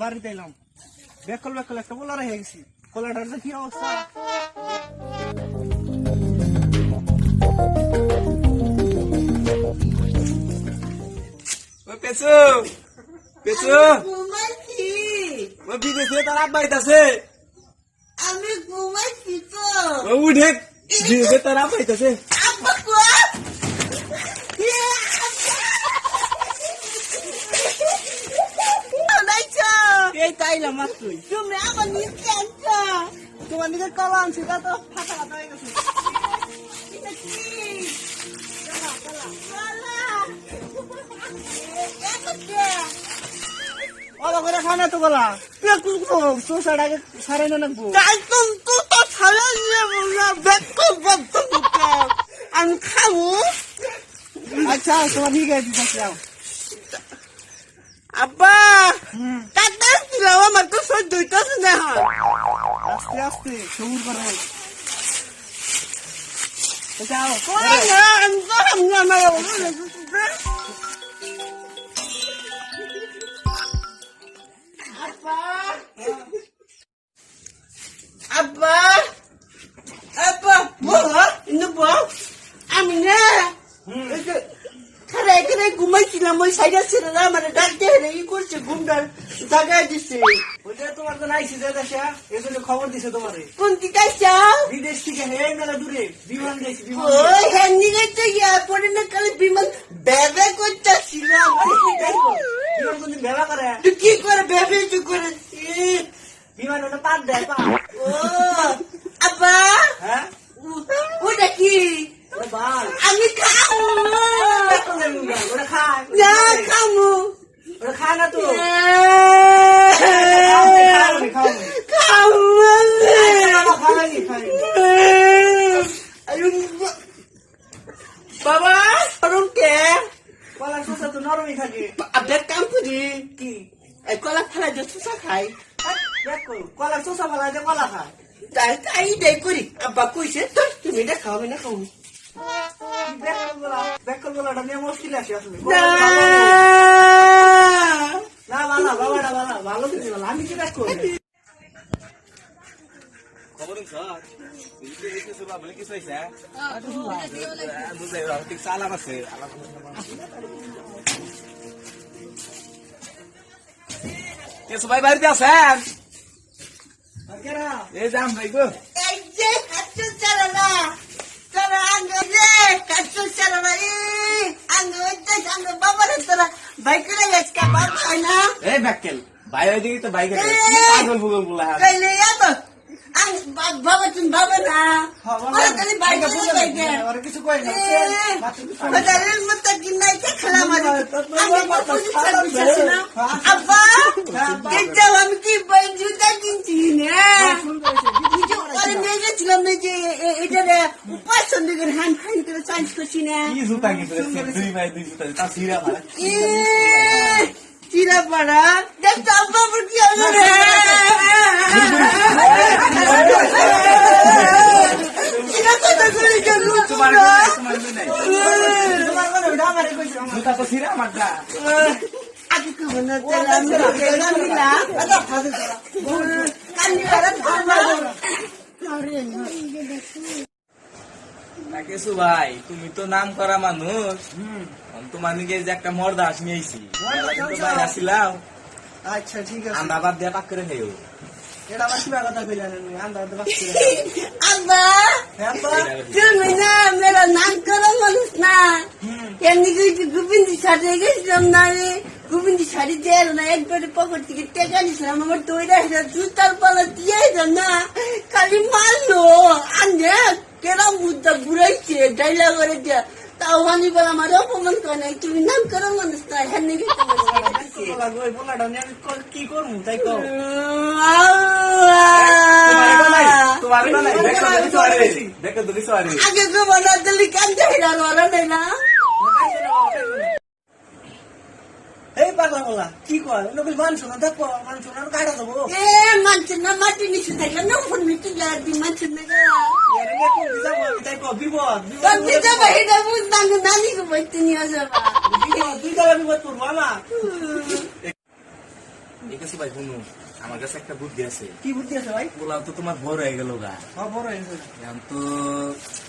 বাড়িতে এলাম, বেকল বেকল একটা পোলা রেখে গেছি। পোলাটার যে কি অবস্থা! পেছু পেছু ঘুমাইছি। ও বিদেশে তার আব্বা আইতাছে। আমি ঘুমাইছি তো। ও উঠে বিদেশে তার আব্বা আইতাছে। আব্বা কই? এই তাইলাম মাত্রই। তুমি আমার নিচে আনছো। তোমার দিকে কলা আনছি, তা তো ফাটা ফাটা হয়ে গেছে। এটা কি? কলা। এটা কে? অবা করে খানা তো গলা চোষার আগে সারাই না নাকবো। একদম তো তো ছাড়া নিয়ে বললা বেকো বদ্ধ বুকা। আমি খাবো। আচ্ছা তোমার দিকে দিতেছি। আব্বা কাটা দিলাম আমার তো সহ্য হইতেছে না। আস্তে আস্তে সবুর করো। যাও না আমি তো আমার আব্বা আব্বা আব্বা বলো ইন্দু বল আমি না খারে খারে ঘুমাইছিলাম ওই সাইডে ছেড়ে না মানে ডাকতে হেরে ই করছে ঘুমটার জাগায় দিচ্ছে। ওইটা তোমার তো নাইছি যে দেশা, এই জন্য খবর দিছে তোমারে। কোন দিকাইছা বিদেশ থেকে হে মেলা দূরে বিমান গেছি, বিমান ওই হ্যান্ডি গাইতে গিয়া পরে না কালে বিমান বেবে করতেছিলাম। বিমান কোনদিন ভেবা করে? তুই কি করে বেবে তুই করে বিমান ওটা পাত দেয় পা। ও আব্বা হ্যাঁ ওটা কি ওটা বাল। আমি খাবো ওটা খায় না খাবো ওটা খায় না তো। বাবা কে কলা শোষা তো নরমই থাকে। আপনার কাম করি কি কলা ফেলা যে সুসা খাই দেখো কলা শোষা ফেলা যে কলা খায়। তাই তাই দেই করি আব্বা কইছে তো তুমি এটা খাও না খাও বেকল বলাটা নিয়ে মুশকিল আছে আসলে। না না বালা বাবাটা বালা ভালো কিছু বলা, আমি কি দেখো খবর স্যার বিদেশে সুবা বলে কি হইছে? বুঝাই আর ঠিক সালাম আছে। কেসু ভাই বাড়িতে আছেন? এই যাম ভাই গো। এই যে কাচ্চু চালানা তোরা আঙ্গে যে কাচ্চু চালানা আঙ্গে ওইটা আঙ্গে বাবার তোরা বাইক করে গেছে বাবা হয় না এই ব্যাকেল ভাই ওই দিকে তো বাইকে পাগল ফুগল বলা হয়। কইলে যাবো আং বাবা তুমি বাবা না ওরা খালি বাইক করে বাইকে ওরা কিছু কয় না। ওদের মতো কিনাই খেলা মারি আমি তো পুলিশ সার্ভিস না আব্বা দেখতে আমি কি বাইক জুতা কিনছি না আরে মেয়ে ছিলাম না যে এটা উপায় সন্দেহের হ্যান্ড হ্যান্ড করে সাইজ করছি না কি জুতা কিনতে দুই ভাই দুই জুতা তা সিরা মারা। চিরা পাড়া দেখতে আব্বা আমার কি হলো রে চিরা কথা করে কেন তোমার তোমরা নাই তোমার মনে ওটা আমারে কইছে। জুতা তো সিরা মারটা। আগে কব না তাহলে আমি গেলাম না আদা ফাজে তোরা কান্দি করে না কেসু ভাই তুমি তো নাম করা মানুষ। তোমার নিকে যে একটা মর্দা আসি আইছি বাইরে আসিলাম আচ্ছা ঠিক আছে, আমরা বাদ দিয়ে পাক করে খাইও। এটা আমার শিবা কথা কইলেন আন্দা আন্দা বাস করে। আব্বা হ্যাঁ তো তুমি না মেরা নাম করা মানুষ না এমনি কিছু গোবিন্দি শাড়ি গেছিলাম না রে গোবিন্দি শাড়ি দিয়ে না একবারে পকেট থেকে টেকা নিছিলাম আমার তৈরি জুতার পালা দিয়ে না খালি মারলো আনে কেরাম মুদ্রা ঘুরাইছে ডাইলা করে দিয়া তাও হানি বলে আমার অপমান করে নাই তুমি নাম করা মানুষ না হ্যাঁ নাকি ওই পোলাটা নিয়ে আমি কি করবো তাই কও। তোমার নাই দেখো তো কিছু আরে আগে গোবনা দিল্লি কান্দে হিরার ওরা নেই না এই পাগলা বলা কি কয় নকল মানছো না দেখো মানছো না কাটা দেবো। এ মানছে না মাটি নিচে থাকলে না ফোন মিটি লাগি মানছে না এর নিয়ে কোন যাবো তাই কও বিপদ তোর দিতে বাইরে বুঝতাম নানি কো বইতে নিয়ে যাবা বিপদ দুই দলা বিপদ করবো আমার। ঠিক আছে ভাই শুনো, আমার কাছে একটা বুদ্ধি আছে। কি বুদ্ধি আছে ভাই? পোলাও তো তোমার বড় হয়ে গেল গা, বড় হয়েছে। এখন তো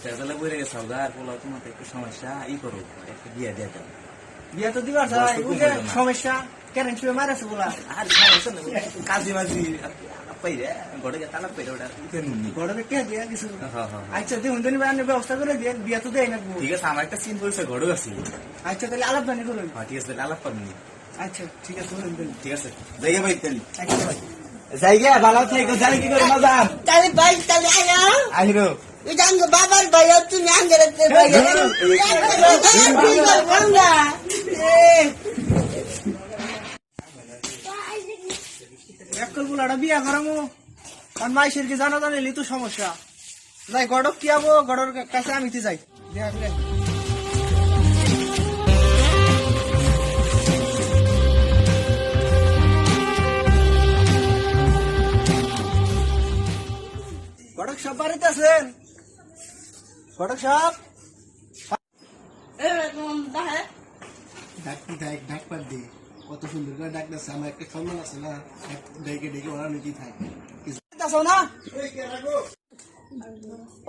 তেজালে বইরে গেছে গা, আর পোলাও তোমার তো একটু সমস্যা, করো একটা বিয়ে দিয়ে দাও। বিয়া তো দিবার বয়স তো কম হইলো না। সমস্যা কেন শুয়ে মারাছে বলা। আর সমস্যা নেই, কাজী মাঝি পাইরে ঘরে গিয়ে তালাক পাইরে ওটা উঠে নুনি। ঘরে কে দিয়া কিছু। হ্যাঁ হ্যাঁ হ্যাঁ। আচ্ছা দেখুন তুমি ব্যবস্থা করে দিয়ে বিয়া তো দেয় না। ঠিক আছে, আমার একটা সিন পরিচয় ঘরেও আছে। আচ্ছা তাহলে আলাপ জানি করুন। হ্যাঁ ঠিক আছে, তাহলে আলাপ করবি। আচ্ছা ঠিক আছে বলুন বলুন। ঠিক আছে, জায়গা ভাই তাহলে। আচ্ছা ভাই জায়গা ভালো থাকো, জানি কি করে মজা তাহলে ভাই তাহলে আয়া আহিরো। এটা আঙ্গ বাবার ভাইয়া তুমি আঙ্গেরাতে ভাইয়া একল বুলাটা বিয়া করামো আর মাইসের কি জানা জানিলি তো সমস্যা। যাই গড়ক কি আবো, গড়র কাছে আমি তো যাই। গড়ক সব বাড়িতে আছেন? গড়ক সব ডাক পার দি কত সুন্দর করে ডাকতেছে, আমার একটা সম্মান আছে না, ডেকে ডেকে ওরা নিজেই থাকে। আছো না?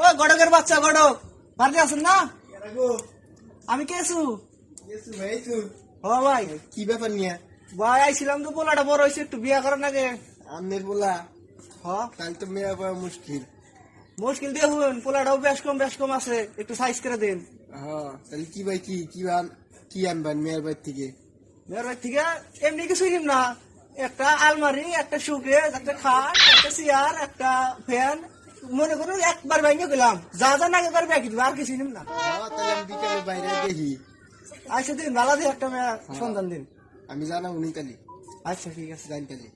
ও গড়কের বাচ্চা গড়ক বাড়িতে আছেন না? আমি কে আছু? ভাই তুই ও ভাই কি ব্যাপার নিয়ে ভাই আইছিলাম তো, পোলাটা বড় হয়েছে, একটু বিয়া করার আগে। আমের বলা হ তাহলে তো মেয়ে পাওয়া মুশকিল। মুশকিল দেখুন, পোলাটাও বেশ কম আছে, একটু সাইজ করে দিন। হ্যাঁ তাহলে কি ভাই কি আনবেন মেয়ের বাড়ি থেকে? মেয়ের বাড়ি থেকে এমনি কিছুই নিম না, একটা আলমারি, একটা শোকেস, একটা খাট, একটা চেয়ার, একটা ফ্যান, মনে করুন একবার ভেঙে গেলাম, যা যা নাগে করে ব্যাগ দিবে, আর কিছুই নিম না। তাহলে আমি বিকালে বাইরে দেখি। আচ্ছা দিন ভালো দিয়ে একটা মেয়ে সন্ধান দিন। আমি জানাবো নি তাহলে। আচ্ছা ঠিক আছে। জানি তাহলে।